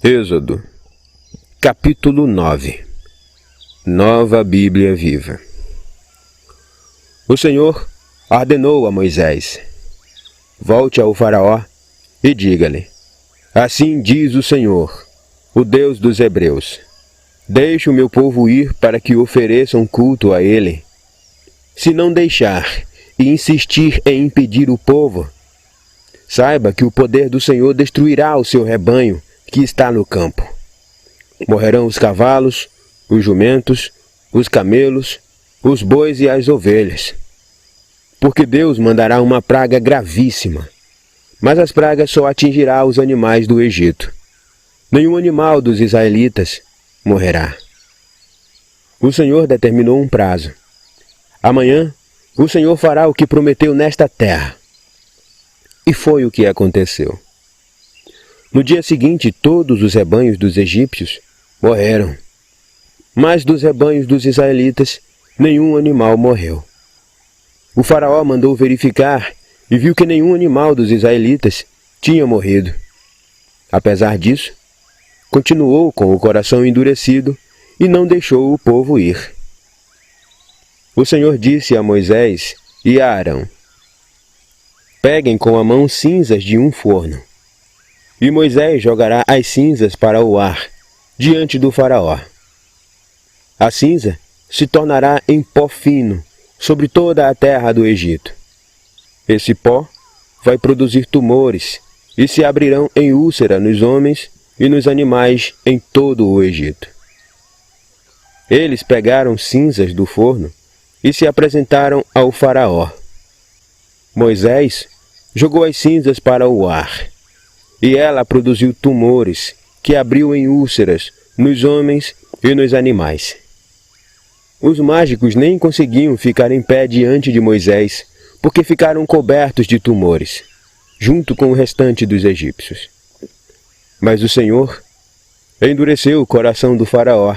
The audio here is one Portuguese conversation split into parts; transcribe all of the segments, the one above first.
Êxodo, capítulo 9. Nova Bíblia Viva. O Senhor ordenou a Moisés: volte ao Faraó e diga-lhe: assim diz o Senhor, o Deus dos Hebreus: deixe o meu povo ir para que ofereçam culto a ele. Se não deixar e insistir em impedir o povo, saiba que o poder do Senhor destruirá o seu rebanho que está no campo. Morrerão os cavalos, os jumentos, os camelos, os bois e as ovelhas. Porque Deus mandará uma praga gravíssima, mas as pragas só atingirá os animais do Egito. Nenhum animal dos israelitas morrerá. O Senhor determinou um prazo. Amanhã o Senhor fará o que prometeu nesta terra. E foi o que aconteceu. No dia seguinte, todos os rebanhos dos egípcios morreram. Mas dos rebanhos dos israelitas, nenhum animal morreu. O faraó mandou verificar e viu que nenhum animal dos israelitas tinha morrido. Apesar disso, continuou com o coração endurecido e não deixou o povo ir. O Senhor disse a Moisés e a Arão: peguem com a mão cinzas de um forno. E Moisés jogará as cinzas para o ar, diante do faraó. A cinza se tornará em pó fino sobre toda a terra do Egito. Esse pó vai produzir tumores e se abrirão em úlcera nos homens e nos animais em todo o Egito. Eles pegaram cinzas do forno e se apresentaram ao faraó. Moisés jogou as cinzas para o ar, e ela produziu tumores que abriu em úlceras nos homens e nos animais. Os mágicos nem conseguiam ficar em pé diante de Moisés, porque ficaram cobertos de tumores, junto com o restante dos egípcios. Mas o Senhor endureceu o coração do faraó,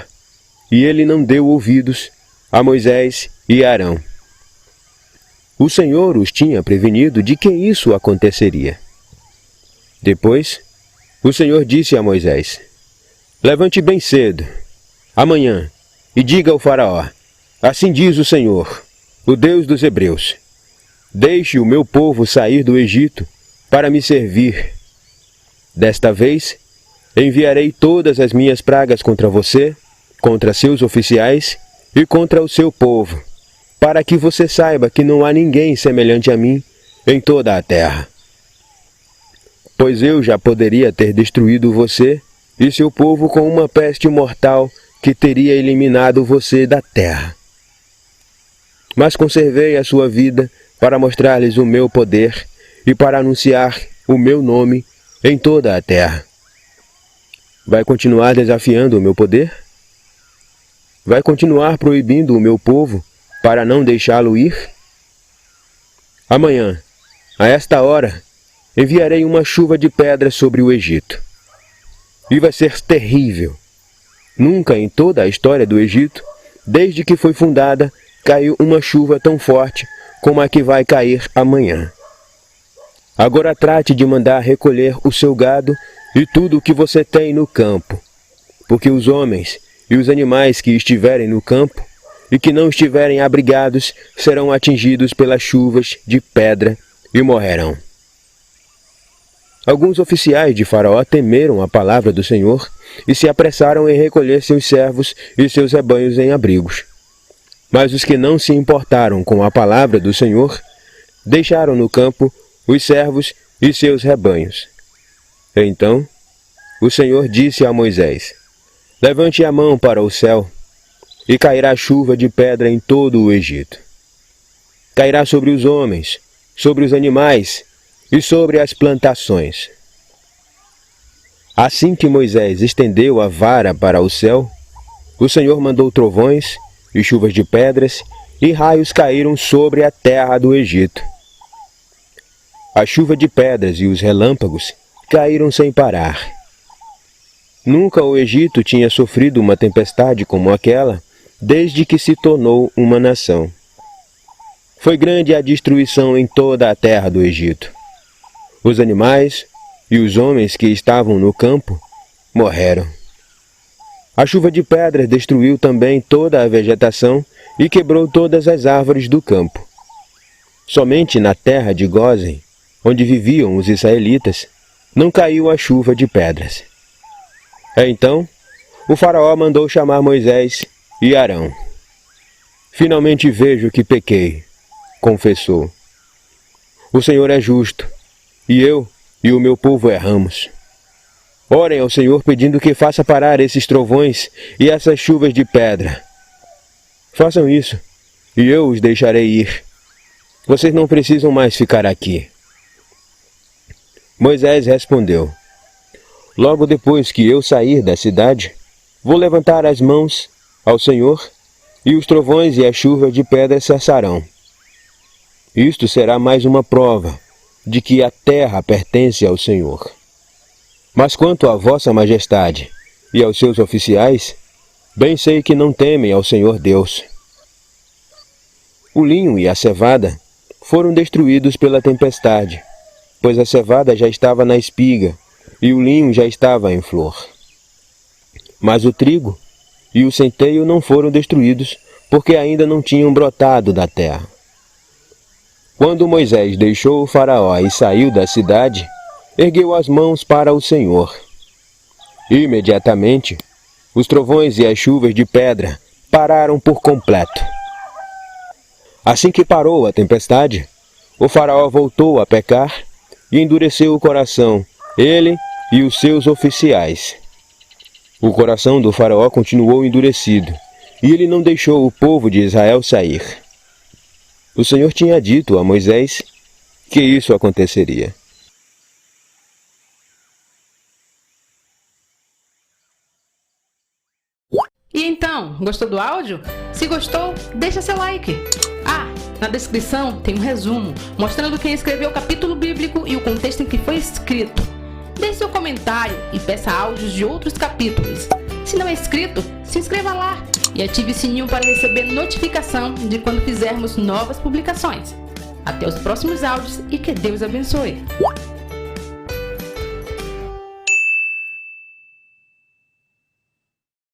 e ele não deu ouvidos a Moisés e Arão. O Senhor os tinha prevenido de que isso aconteceria. Depois, o Senhor disse a Moisés: levante bem cedo, amanhã, e diga ao faraó: assim diz o Senhor, o Deus dos Hebreus: deixe o meu povo sair do Egito para me servir. Desta vez, enviarei todas as minhas pragas contra você, contra seus oficiais e contra o seu povo, para que você saiba que não há ninguém semelhante a mim em toda a terra. Pois eu já poderia ter destruído você e seu povo com uma peste mortal que teria eliminado você da terra. Mas conservei a sua vida para mostrar-lhes o meu poder e para anunciar o meu nome em toda a terra. Vai continuar desafiando o meu poder? Vai continuar proibindo o meu povo para não deixá-lo ir? Amanhã, a esta hora, enviarei uma chuva de pedras sobre o Egito. E vai ser terrível. Nunca em toda a história do Egito, desde que foi fundada, caiu uma chuva tão forte como a que vai cair amanhã. Agora trate de mandar recolher o seu gado e tudo o que você tem no campo, porque os homens e os animais que estiverem no campo e que não estiverem abrigados serão atingidos pelas chuvas de pedra e morrerão. Alguns oficiais de Faraó temeram a palavra do Senhor e se apressaram em recolher seus servos e seus rebanhos em abrigos. Mas os que não se importaram com a palavra do Senhor deixaram no campo os servos e seus rebanhos. Então o Senhor disse a Moisés: levante a mão para o céu, e cairá chuva de pedra em todo o Egito. Cairá sobre os homens, sobre os animais e sobre as plantações. Assim que Moisés estendeu a vara para o céu, o Senhor mandou trovões e chuvas de pedras, e raios caíram sobre a terra do Egito. A chuva de pedras e os relâmpagos caíram sem parar. Nunca o Egito tinha sofrido uma tempestade como aquela, desde que se tornou uma nação. Foi grande a destruição em toda a terra do Egito. Os animais e os homens que estavam no campo morreram. A chuva de pedras destruiu também toda a vegetação e quebrou todas as árvores do campo. Somente na terra de Gósen, onde viviam os israelitas, não caiu a chuva de pedras. Então, o faraó mandou chamar Moisés e Arão. Finalmente vejo que pequei, confessou. O Senhor é justo, e eu e o meu povo erramos. Orem ao Senhor pedindo que faça parar esses trovões e essas chuvas de pedra. Façam isso, e eu os deixarei ir. Vocês não precisam mais ficar aqui. Moisés respondeu: Logo depois que eu sair da cidade, vou levantar as mãos ao Senhor, e os trovões e as chuvas de pedra cessarão. Isto será mais uma prova de que a terra pertence ao Senhor. Mas quanto à vossa majestade e aos seus oficiais, bem sei que não temem ao Senhor Deus. O linho e a cevada foram destruídos pela tempestade, pois a cevada já estava na espiga e o linho já estava em flor. Mas o trigo e o centeio não foram destruídos, porque ainda não tinham brotado da terra. Quando Moisés deixou o faraó e saiu da cidade, ergueu as mãos para o Senhor. Imediatamente, os trovões e as chuvas de pedra pararam por completo. Assim que parou a tempestade, o faraó voltou a pecar e endureceu o coração, ele e os seus oficiais. O coração do faraó continuou endurecido, e ele não deixou o povo de Israel sair. O Senhor tinha dito a Moisés que isso aconteceria. E então, gostou do áudio? Se gostou, deixa seu like. Na descrição tem um resumo mostrando quem escreveu o capítulo bíblico e o contexto em que foi escrito. Deixe seu comentário e peça áudios de outros capítulos. Se não é inscrito, se inscreva lá e ative o sininho para receber notificação de quando fizermos novas publicações. Até os próximos áudios e que Deus abençoe.